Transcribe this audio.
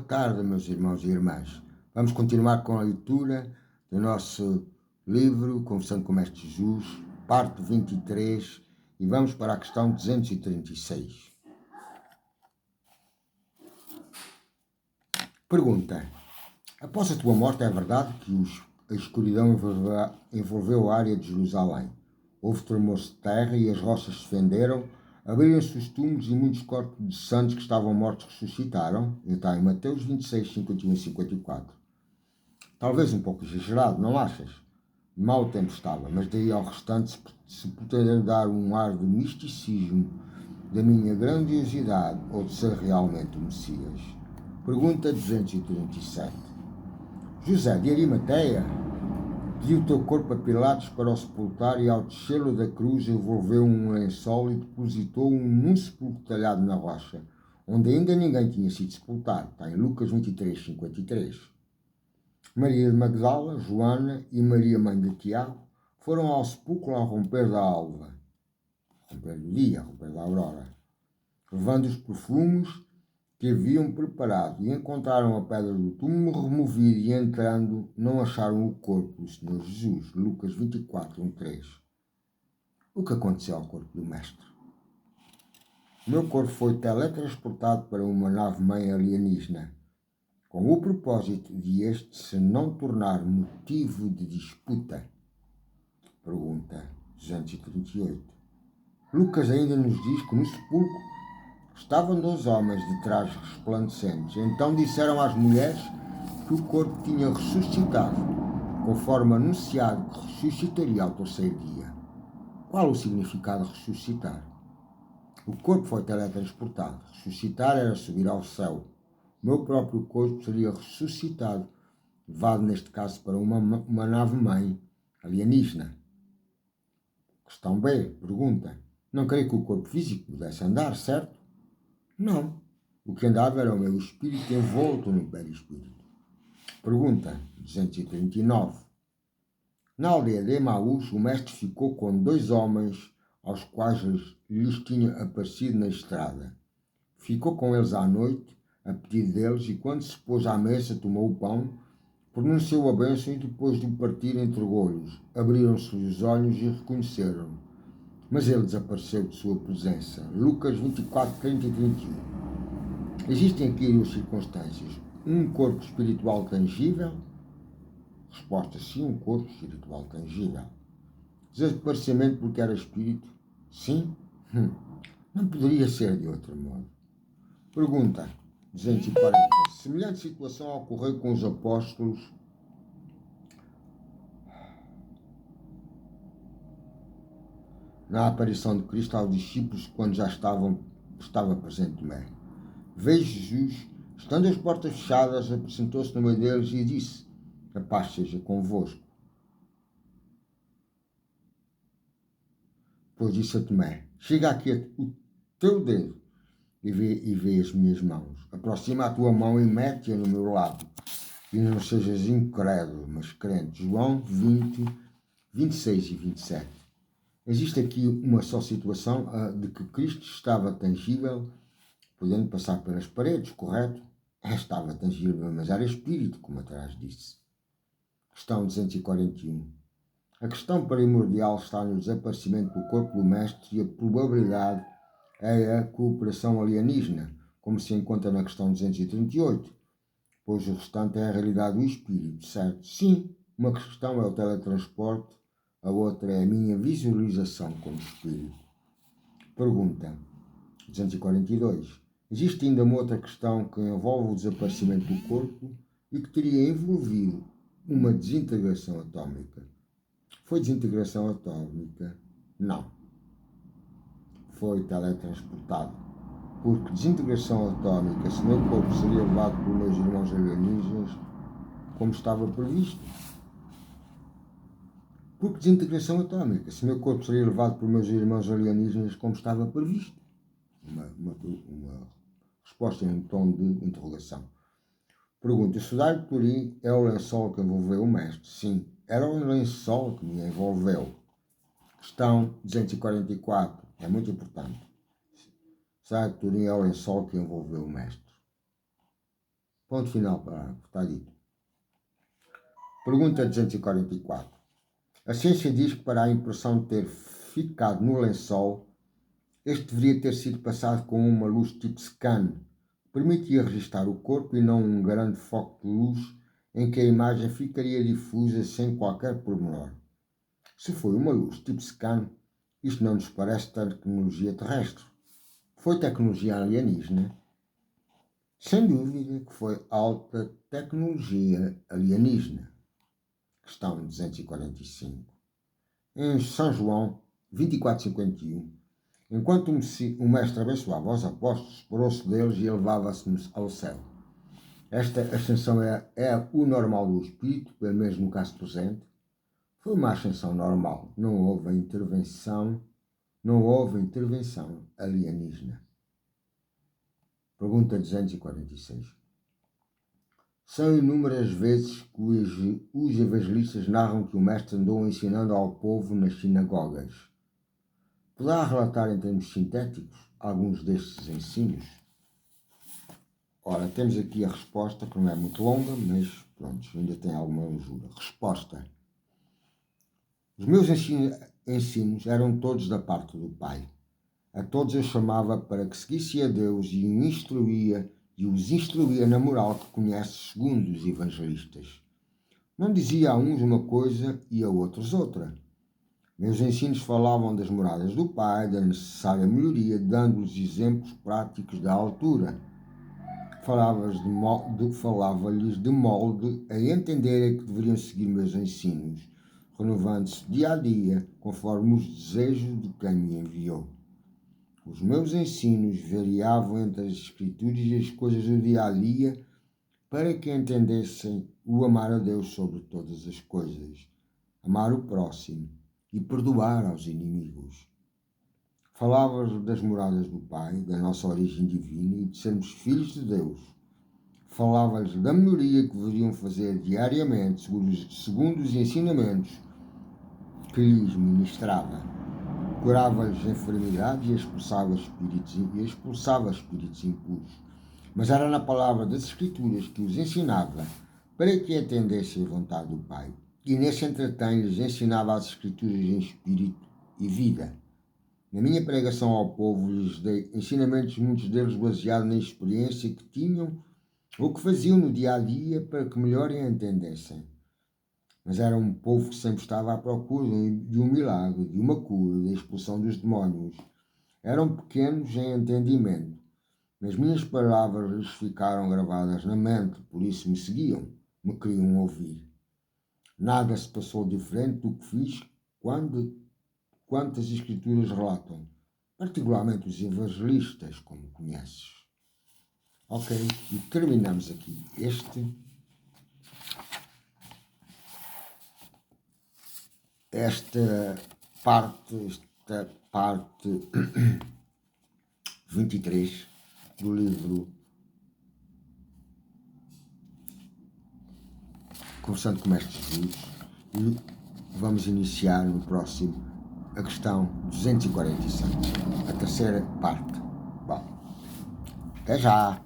tarde, meus irmãos e irmãs. Vamos continuar com a leitura do nosso livro Conversando com o Mestre Jesus, parte 23, e vamos para a questão 236. Pergunta: após a tua morte, é verdade que a escuridão envolveu a área de Jerusalém? Houve tremores de terra e as rochas se fenderam, abriram-se os túmulos e muitos corpos de santos que estavam mortos ressuscitaram? Está em Mateus 26, 51 e 54. Talvez um pouco exagerado, não achas? Mau tempo estava, mas daí ao restante se poderia dar um ar de misticismo da minha grandiosidade ou de ser realmente o Messias. Pergunta 237. José de Arimateia pediu o teu corpo a Pilatos para o sepultar e ao descê-lo da cruz envolveu um lençol e depositou-o num sepulcro talhado na rocha, onde ainda ninguém tinha sido sepultado. Está em Lucas 23, 53. Maria de Magdala, Joana e Maria, mãe de Tiago, foram ao sepulcro ao romper da alva, romper do dia, romper da aurora, levando os perfumes que haviam preparado, e encontraram a pedra do túmulo removida, e entrando não acharam o corpo do Senhor Jesus. Lucas 24, 1, 3. O que aconteceu ao corpo do Mestre? O meu corpo foi teletransportado para uma nave-mãe alienígena, com o propósito de este se não tornar motivo de disputa. Pergunta 238. Lucas ainda nos diz que no sepulcro estavam 2 homens de trajes resplandecentes. Então disseram às mulheres que o corpo tinha ressuscitado, conforme anunciado que ressuscitaria ao 3º dia. Qual o significado de ressuscitar? O corpo foi teletransportado. Ressuscitar era subir ao céu. O meu próprio corpo seria ressuscitado, levado neste caso para uma nave-mãe alienígena. Questão B, pergunta: não creio que o corpo físico pudesse andar, certo? Não. O que andava era o meu espírito envolto no perispírito. Pergunta 239. Na aldeia de Emaús, o mestre ficou com 2 homens aos quais lhes tinha aparecido na estrada. Ficou com eles à noite, a pedido deles, e quando se pôs à mesa, tomou o pão, pronunciou a bênção e depois de o partir entregou-lhes. Abriram-se os olhos e reconheceram-no, mas ele desapareceu de sua presença. Lucas 24, 30 e 31. Existem aqui 2 circunstâncias. Um corpo espiritual tangível. Resposta: sim, um corpo espiritual tangível. Desaparecimento porque era espírito? Sim. Não poderia ser de outro modo. Pergunta 240. Semelhante situação ocorreu com os apóstolos na aparição de Cristo aos discípulos quando já estava presente Tomé. Veio Jesus, estando as portas fechadas, apresentou-se no meio deles e disse: a paz seja convosco. Depois disse a Tomé: chega aqui o teu dedo e vê as minhas mãos. Aproxima a tua mão e mete-a no meu lado. E não sejas incrédulo, mas crente. João 20, 26 e 27. Existe aqui uma só situação de que Cristo estava tangível, podendo passar pelas paredes, correto? Estava tangível, mas era espírito, como atrás disse. Questão 241. A questão primordial está no desaparecimento do corpo do Mestre e a probabilidade é a cooperação alienígena, como se encontra na questão 238, pois o restante é a realidade do espírito, certo? Sim, uma questão é o teletransporte, a outra é a minha visualização como espírito. Pergunta 242. Existe ainda uma outra questão que envolve o desaparecimento do corpo e que teria envolvido uma desintegração atómica. Foi desintegração atómica? Não. Foi teletransportado. Porque desintegração atómica, se meu corpo seria levado por meus irmãos alienígenas, como estava previsto. Porque desintegração atómica, se meu corpo seria levado por meus irmãos alienígenas, como estava previsto. Uma resposta em um tom de interrogação. Pergunta: o sudário de Turim é o lençol que envolveu o mestre? Sim, era o lençol que me envolveu. Questão 244. É muito importante. O sudário de Turim é o lençol que envolveu o mestre. Ponto final, parágrafo, está dito. Pergunta 244. A ciência diz que para a impressão ter ficado no lençol, este deveria ter sido passado com uma luz tipo scan, que permitia registar o corpo e não um grande foco de luz em que a imagem ficaria difusa sem qualquer pormenor. Se foi uma luz tipo scan, isto não nos parece tecnologia terrestre. Foi tecnologia alienígena? Sem dúvida que foi alta tecnologia alienígena. Questão 245. Em São João 24:51, enquanto o mestre abençoava os apóstolos, separou-se deles e elevava-se ao céu. Esta ascensão é o normal do espírito, pelo menos no caso presente. Foi uma ascensão normal, não houve intervenção alienígena. Pergunta 246. São inúmeras vezes que os evangelistas narram que o mestre andou ensinando ao povo nas sinagogas. Poderá relatar em termos sintéticos alguns destes ensinos? Ora, temos aqui a resposta, que não é muito longa, mas pronto, ainda tem alguma lisura. Resposta. Os meus ensinos eram todos da parte do Pai. A todos eu chamava para que seguissem a Deus e os instruía na moral que conhece segundo os evangelistas. Não dizia a uns uma coisa e a outros outra. Meus ensinos falavam das moradas do Pai, da necessária melhoria, dando-lhes exemplos práticos da altura. Falava-lhes de molde a entenderem que deveriam seguir meus ensinos, renovando-se dia a dia, conforme os desejos de quem me enviou. Os meus ensinos variavam entre as escrituras e as coisas do dia a dia, para que entendessem o amar a Deus sobre todas as coisas, amar o próximo e perdoar aos inimigos. Falava-lhes das moradas do Pai, da nossa origem divina e de sermos filhos de Deus. Falava-lhes da melhoria que deveriam fazer diariamente, segundo os ensinamentos que lhes ministrava. Curava-lhes enfermidades e expulsava espíritos impuros. Mas era na palavra das Escrituras que os ensinava para que entendessem a vontade do Pai. E nesse entretanto lhes ensinava as Escrituras em espírito e vida. Na minha pregação ao povo lhes dei ensinamentos, muitos deles baseados na experiência que tinham ou que faziam no dia a dia para que melhor a entendessem. Mas era um povo que sempre estava à procura de um milagre, de uma cura, da expulsão dos demónios. Eram pequenos em entendimento, mas minhas palavras lhes ficaram gravadas na mente, por isso me seguiam, me queriam ouvir. Nada se passou diferente do que fiz quanto as Escrituras relatam, particularmente os evangelistas, como conheces. Ok, e terminamos aqui esta parte 23 do livro Conversando com o Mestre Jesus, e vamos iniciar no próximo a questão 247, a terceira parte. Bom, até já!